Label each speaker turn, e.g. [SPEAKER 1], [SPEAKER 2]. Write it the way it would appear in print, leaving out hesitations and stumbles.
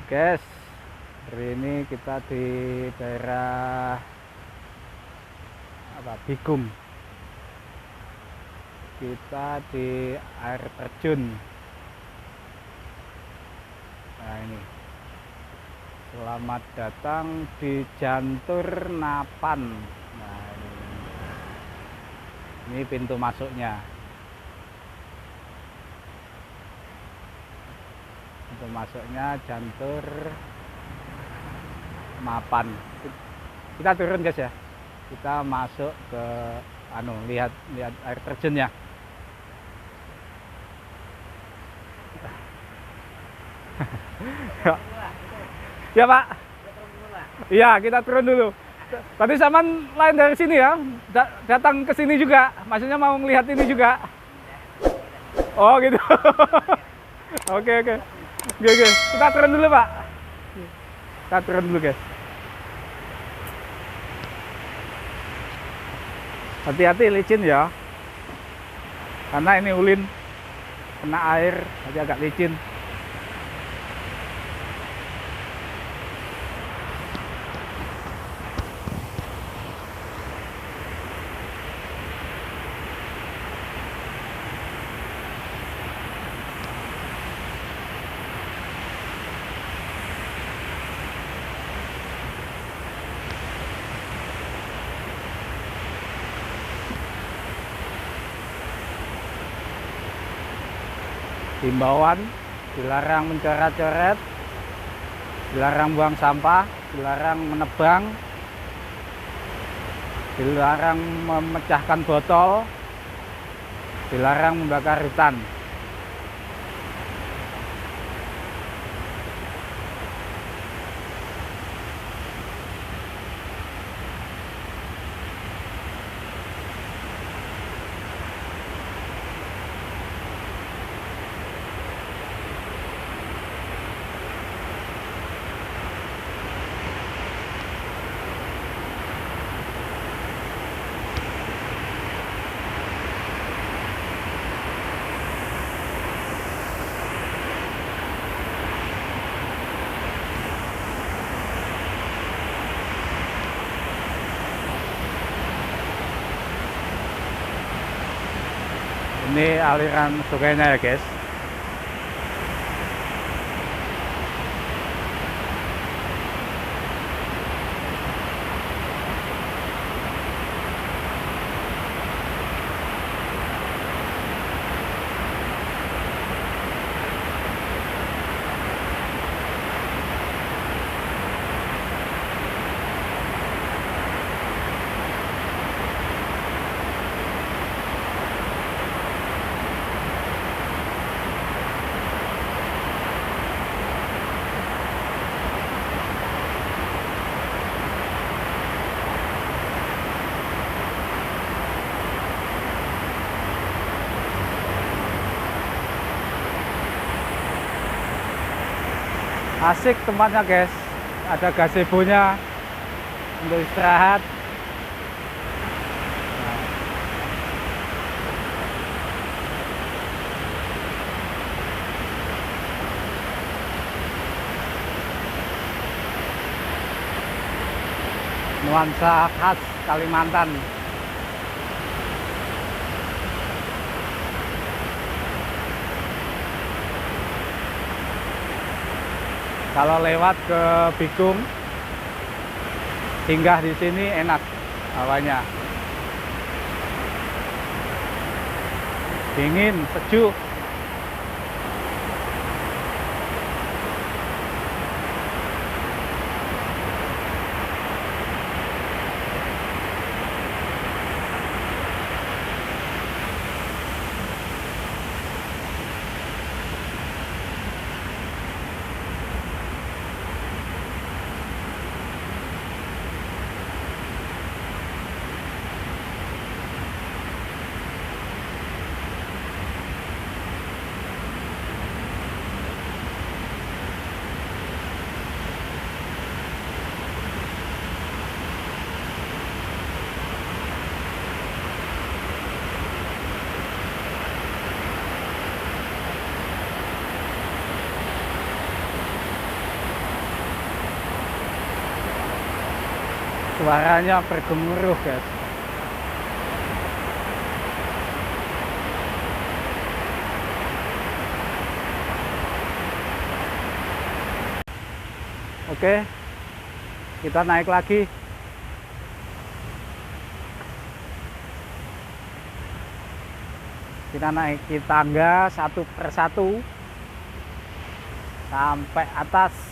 [SPEAKER 1] Guys, hari ini kita di daerah Bigung. Kita di air terjun. Nah ini, selamat datang di Jantur Napan. Nah ini pintu masuknya. Pintu masuknya Jantur Mapan. Kita turun guys ya. Kita masuk ke lihat air terjunnya. Ya Pak. Iya, kita turun dulu. Tadi Saman lain dari sini ya, datang ke sini juga. Maksudnya mau melihat ini juga. Oh gitu. Oke. Kita turun dulu Pak. Kita turun dulu guys. Hati-hati licin ya. Karena ini ulin, kena air, jadi agak licin. Himbauan, dilarang mencoret-coret, dilarang buang sampah, dilarang menebang, dilarang memecahkan botol, dilarang membakar hutan. Ini aliran sungainya ya guys. Asik tempatnya guys, ada gazebo-nya untuk istirahat. Nuansa khas Kalimantan. Kalau lewat ke Bigung, singgah di sini enak hawanya. Dingin, sejuk. Suaranya bergemuruh, guys. Oke, kita naik lagi. Kita naiki tangga satu persatu sampai atas.